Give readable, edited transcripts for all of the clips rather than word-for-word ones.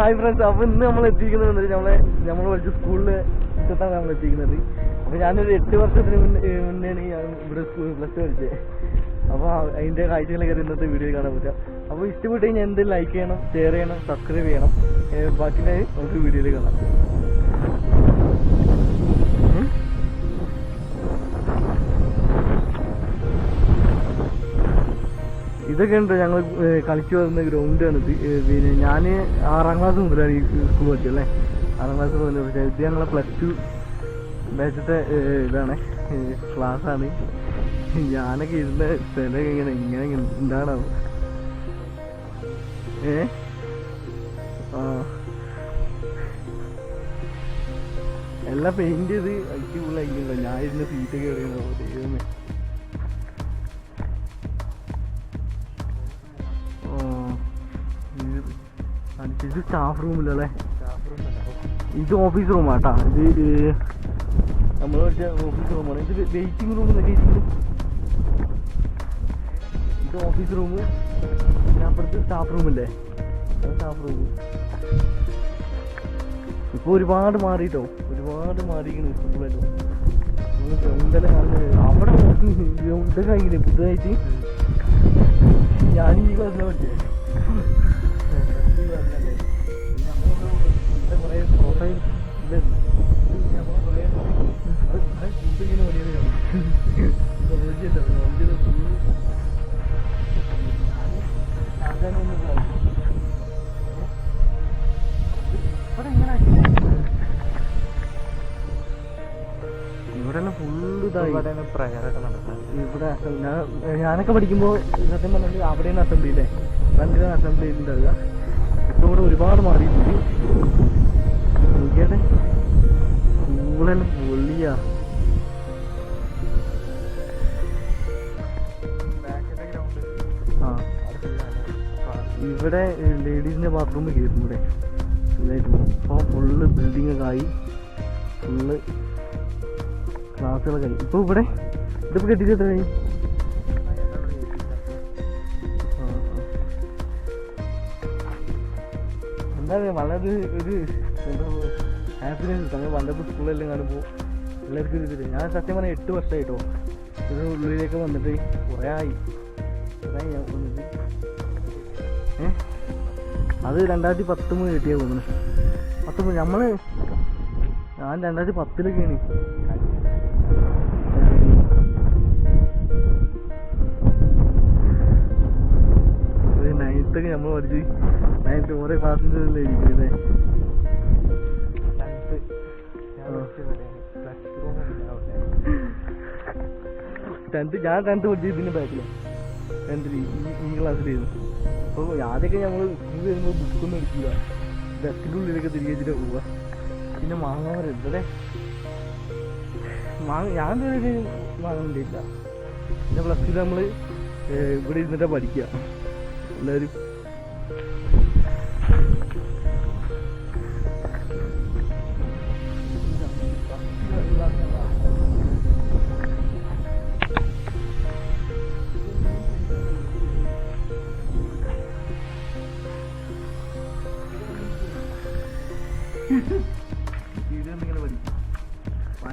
Hi friends. അപ്പോൾ ഇന്ന് നമ്മൾ എത്തിക്കുന്നത് നമ്മൾ പഠിച്ച സ്കൂളിലെ ഇഷ്ടത്താണ് നമ്മൾ എത്തിക്കുന്നത്. അപ്പോൾ ഞാനൊരു 8 വർഷത്തിന് മുന്നെയാണ് ഞാൻ ഇവിടെ പ്ലസ് ടു പഠിച്ചത്. അപ്പോൾ അതിൻ്റെ കാഴ്ചകളൊക്കെ ഇന്നത്തെ വീഡിയോയിൽ കാണാൻ പറ്റുക. അപ്പോൾ ഇഷ്ടപ്പെട്ട് കഴിഞ്ഞാൽ എന്ത് ലൈക്ക് ചെയ്യണം, ഷെയർ ചെയ്യണം, സബ്സ്ക്രൈബ് ചെയ്യണം. ബാക്കി നമുക്ക് വീഡിയോയിൽ കാണാം. ഇതൊക്കെ ഉണ്ട് ഞങ്ങൾ കളിച്ചു വരുന്ന ഗ്രൗണ്ടാണിത്. പിന്നെ ഞാൻ 6ാം ക്ലാസ് മുതലാണ് ഈ സ്കൂൾ പഠിച്ചല്ലേ. 6ാം ക്ലാസ് മുതൽ പഠിച്ചത്. ഇത് ഞങ്ങളെ +2 ബാച്ചത്തെ ഇതാണ്, ക്ലാസ്സാണ്. ഞാനൊക്കെ ഇരുന്ന സ്ഥലമൊക്കെ ഇങ്ങനെ ഉണ്ടാണാവും. എല്ലാം പെയിന്റ് ചെയ്ത് അടിപൊളിയാക്കിയിട്ടുണ്ടോ. ഞാൻ ഇരുന്ന സീറ്റൊക്കെ എവിടെയാണ്. ഇത് സ്റ്റാഫ് റൂമില്ലല്ലേ, ഇത് ഓഫീസ് റൂമാട്ടാ. ഇത് നമ്മൾ പഠിച്ച ഓഫീസ് റൂമാണ്. ഇത് വെയിറ്റിംഗ് റൂം എന്നൊക്കെ ഇരിക്കുന്നു. ഇത് ഓഫീസ് റൂം. പിന്നെ അപ്പുറത്ത് സ്റ്റാഫ് റൂമില്ലേ, സ്റ്റാഫ് റൂം. ഇപ്പോൾ ഒരുപാട് മാറിയിട്ടോ, ഒരുപാട് മാറിയിരിക്കുന്നു സ്കൂളല്ലോ. ഗ്രൗണ്ടെല്ലാം കാണുന്നത് അവിടെ ഗ്രൗണ്ടൊക്കെ ആയില്ലേ പുതുതായിട്ട്. ഞാൻ ഈ ക്ലാസ്സിലാണ് പഠിച്ചത്. കുറേ പ്രൊഫൈൽ ഇതായിരുന്നു. ഇവിടെ ഫുള്ള് ഇതായി. ഇവിടെ ഞാനൊക്കെ പഠിക്കുമ്പോൾ സത്യം പറഞ്ഞാൽ അവിടെയാണ് അസംബ്ലി ഇല്ലേ, ഫ്രണ്ടിലാണ് അസംബ്ലി ഉണ്ടാവുക. ഇപ്പോൾ ഇവിടെ ഒരുപാട് മാറിയിട്ടുണ്ട്. നോക്കിയാട്ടെ സ്കൂളെല്ലാം പൊള്ളിയാ. ഇവിടെ ലേഡീസിൻ്റെ ബാത്റൂം കയറും ഇവിടെ ഇതായിട്ട് പോകും. അപ്പോൾ ഫുള്ള് ബിൽഡിങ്ങൊക്കെ ആയി, ഫുള്ള് ക്ലാസ്സുകളൊക്കെ ആയി. ഇപ്പോൾ ഇവിടെ ഇതിപ്പോൾ കെട്ടിച്ചിട്ടായി. എന്താ വളരെ ഒരു എന്താ ഹാപ്പിനെസ് കിട്ടും. പണ്ടത്തെ സ്കൂളെല്ലാം കാണുമ്പോൾ എല്ലാവർക്കും ഒരു ഇതില്ല. ഞാൻ സത്യം പറഞ്ഞാൽ 8 വർഷമായിട്ടോ ഇതിന് ഉള്ളിലേക്ക് വന്നിട്ട്. കുറേ ആയി ഞാൻ വന്നിട്ട്. അത് 2010 കിട്ടിയാൽ തോന്നുന്നു. 19 ഞാൻ 2010-ലൊക്കെയാണ്. 9th നമ്മൾ പഠിച്ച് 9th ഓരോ ക്ലാസ്സിൻ്റെ ഇരിക്കുന്നത്. ഞാൻ 10th പഠിച്ചത് ഇതിൻ്റെ ബാക്കിലാണ്. 10th ഈ ക്ലാസ്സിലായിരുന്നു. അപ്പോൾ ആദ്യമൊക്കെ നമ്മൾ സ്കൂളിൽ വരുമ്പോൾ ബുക്കൊന്നും എടുക്കുക, ഡെസ്കിൻ്റെ ഉള്ളിലൊക്കെ തിരികെ വെച്ചിട്ട് പോവുക. പിന്നെ മാങ്ങാൻ വരരുതല്ലേ, ഞാൻ ഇതുവരെ വാങ്ങുന്നില്ല. പിന്നെ +2 നമ്മൾ ഇവിടെ ഇരുന്നിട്ടാണ് പഠിക്കുക എല്ലാവരും.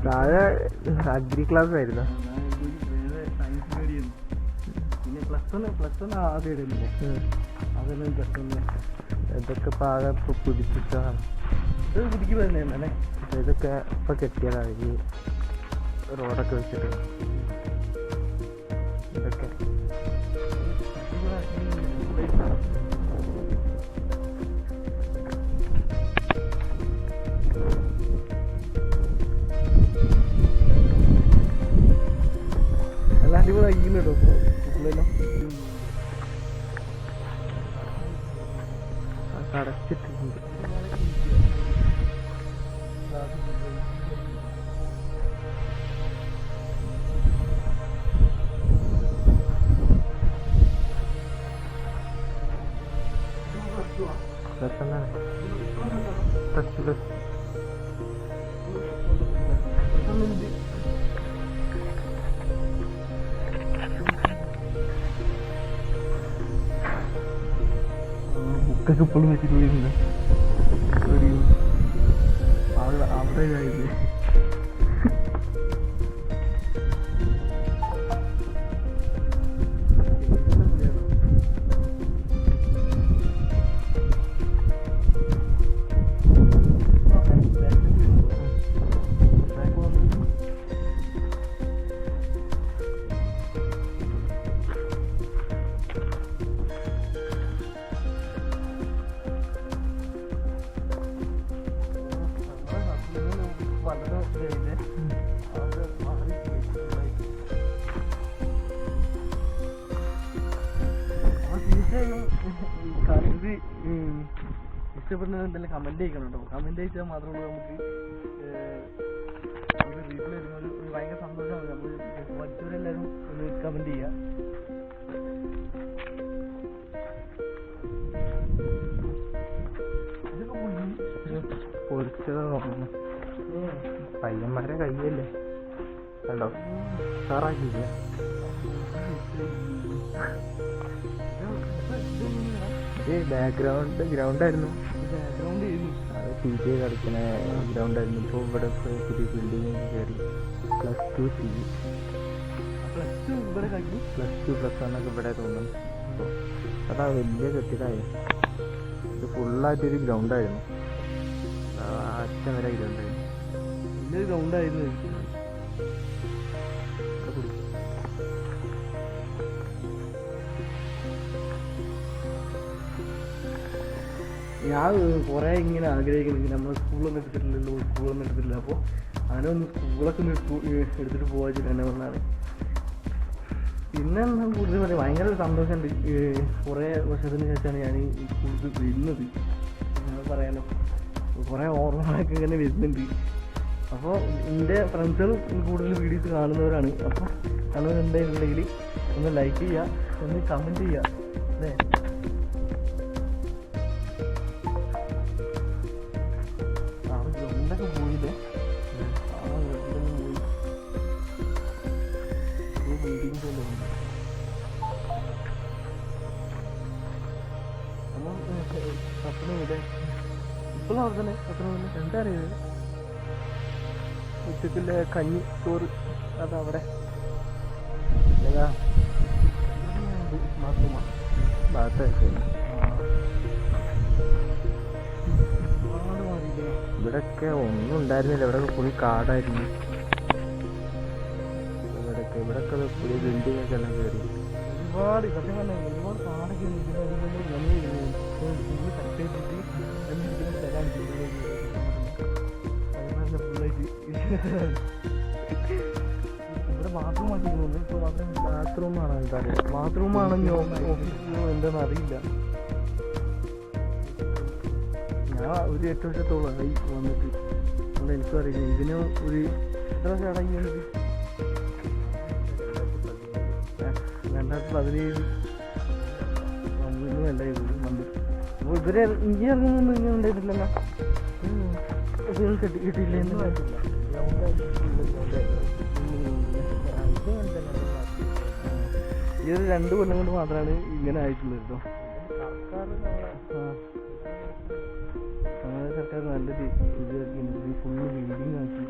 താഴെ അഗ്രി ക്ലാസ് ആയിരുന്നു. സയൻസ് പേടിയായിരുന്നു. പിന്നെ +1 ആദ്യം ഇടുന്നില്ലേ, അതെല്ലാം +1. ഇതൊക്കെ പാടെ ഇപ്പോൾ പുതുക്കിച്ചതാണ്. ഇത് പുതുക്കി വരുന്നതല്ലേ. ഇതൊക്കെ ഇപ്പം കെട്ടിയതാണ് ഈ റോഡൊക്കെ വെച്ചിട്ട്. ഇതൊക്കെ എല്ലാം അടിപൊളിയാക്കിയില്ല കേട്ടോ സ്കൂളെല്ലാം. അടച്ചിട്ടുണ്ട്. ബുക്കൊക്കെ ഇപ്പോഴും വെച്ചിട്ട് പോയിട്ടുണ്ട്. ഇതായത്. ഇഷ്ടപ്പെടുന്നത് എന്തെങ്കിലും കമന്റ് ചെയ്യണം കേട്ടോ. കമന്റ് അയച്ചാൽ മാത്രമേ നമുക്ക് ഒരു വീട്ടിൽ ഒരു ഭയങ്കര സന്തോഷമാണ്. നമ്മൾ പഠിച്ചവരെല്ലാവരും ഒന്ന് കമന്റ് ചെയ്യുക. പൊരിച്ചത് നോക്കണം. പയ്യന്മാരെ കയ്യല്ലേ കണ്ടോ, സാറാക്കിയില്ല. ഇത് ബാക്ക്ഗ്രൗണ്ട് ഗ്രൗണ്ടായിരുന്നു. അത് PJ കളിക്കണ ഗ്രൗണ്ടായിരുന്നു. ഇപ്പോൾ ഇവിടെ പുതിയ ബിൽഡിങ് കയറി +2 CE +2+1 ഒക്കെ ഇവിടെ തോന്നുന്നു. അപ്പോൾ അതാ വലിയ കെട്ടിടമായി. ഇത് ഫുള്ളായിട്ടൊരു ഗ്രൗണ്ടായിരുന്നു. അച്ഛൻ വരെ ഗ്രൗണ്ടായിരുന്നു. വലിയൊരു ഗ്രൗണ്ടായിരുന്നു. ഞാൻ കുറേ ഇങ്ങനെ ആഗ്രഹിക്കുന്നെങ്കിൽ നമ്മൾ സ്കൂളൊന്നും എടുത്തിട്ടില്ല. അപ്പോൾ അങ്ങനെ ഒന്ന് സ്കൂളൊക്കെ ഒന്ന് എടുത്തിട്ട് പോകാൻ തന്നെ വന്നാണ്. പിന്നെ കൂടുതൽ പറയാം, ഭയങ്കര ഒരു സന്തോഷമുണ്ട്. കുറേ വർഷത്തിന് ശേഷമാണ് ഞാൻ ഈ സ്കൂളിൽ വരുന്നത്. പറയാനോ കുറേ ഓർമ്മകളൊക്കെ ഇങ്ങനെ വരുന്നുണ്ട്. അപ്പോൾ എൻ്റെ ഫ്രണ്ട്സുകൾ കൂടുതൽ വീഡിയോസ് കാണുന്നവരാണ്. അപ്പോൾ കാണുന്നുണ്ടെന്നുണ്ടെങ്കിൽ ഒന്ന് ലൈക്ക് ചെയ്യുക, ഒന്ന് കമൻറ്റ് ചെയ്യുക അല്ലേ. ഗ്രൗണ്ടൊക്കെ പോയില്ലേ, ഗ്രൗണ്ടൊക്കെ പോയി ബിൽഡിങ്സ് എല്ലാം ഉണ്ട്. നമ്മൾ പത്തനംതിട്ട ഇപ്പോഴും അവിടെ തന്നെ. പത്തനംതിട്ട എന്താ അറിയുന്നത്, ഉച്ചക്കുള്ള കഞ്ഞി ചോറ് അതവിടെ ഏതാ ഭാഗത്ത്. ഇവിടെയൊക്കെ ഒന്നും ഉണ്ടായിരുന്നില്ല. ഇവിടെയൊക്കെ ഫുൾ കാടായിരുന്നു. ഇവിടെയൊക്കെ പുതിയ ബിൽഡിംഗ് ഒക്കെ എല്ലാം കയറി. ഒരുപാട് സത്യം പറഞ്ഞാൽ ഒരുപാട് കാടൊക്കെ ഇവിടെ ബാത്റൂം ആക്കിയിരുന്നു. ഇപ്പോൾ ബാത്റൂമാണ് എന്താ പറയുക, ബാത്റൂമാണെന്നോ ഓഫീസിലോ എന്താണെന്ന് അറിയില്ല. ഞാൻ ഒരു 8 വർഷത്തോളമായി വന്നിട്ട്. അതുകൊണ്ട് എനിക്കും അറിയില്ല. ഇതിന് ഒരു എത്ര ചടങ്ങി വന്നിട്ട് 2017 വന്നിരുന്നു എല്ലാവരും വന്നിട്ട്. അപ്പോൾ ഇവരെ ഇഞ്ചി ഇറങ്ങുന്നൊന്നും ഇങ്ങനെ ഉണ്ടായിട്ടില്ലല്ലോ. കിട്ടിയില്ലെന്ന് പറഞ്ഞിട്ടില്ല. ഈ ഒരു 2 കൊല്ലം കൊണ്ട് മാത്രമാണ് ഇങ്ങനെ ആയിട്ടുള്ളത് കേട്ടോ. നമ്മുടെ സർക്കാർ നല്ലൊരു ഇത് ഫുള്ള് ബിൽഡിംഗ് ആക്കി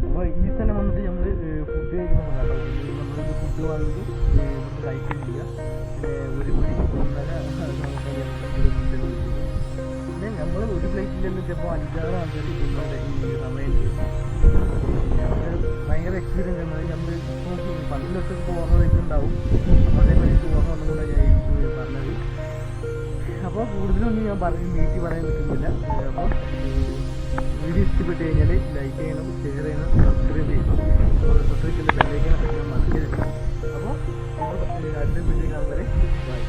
അപ്പോൾ ഈ സ്ഥലം വന്നിട്ട് നമ്മൾ ഫുഡ് കഴിക്കുന്ന സ്ഥലം. നമ്മളൊരു ഫുഡ് വാങ്ങിയിട്ട് കഴിക്കുന്നില്ല. ഒരു 1.5 പിന്നെ നമ്മൾ ഒരു പ്ലേറ്റിൽ നിന്ന് ചിലപ്പോൾ 5-6 ആൾക്കാർ തിന്നുന്നത് ഈ സമയത്ത്. ഭയങ്കര എക്സ്പീരിയൻസ് ആണ്. നമ്മൾ പണ്ടിലൊക്കെ ഓർമ്മ വെച്ചിട്ടുണ്ടാവും. അതേപോലെ ഓർമ്മ വന്നുകൊണ്ട് ഞാൻ പറഞ്ഞത്. അപ്പോൾ കൂടുതലൊന്നും ഞാൻ നീട്ടി പറയാൻ പറ്റുന്നില്ല. അപ്പോൾ വീഡിയോ ഇഷ്ടപ്പെട്ട് കഴിഞ്ഞാൽ ലൈക്ക് ചെയ്യണം, ഷെയർ ചെയ്യണം, സബ്സ്ക്രൈബ് ചെയ്യണം. തൊട്ടടുത്തുള്ള ബെല്ലൈക്കൻ അടിക്കാൻ മറക്കരുത്. അപ്പോൾ അടുത്ത വീഡിയോ കാണുന്നവരെ ബൈ.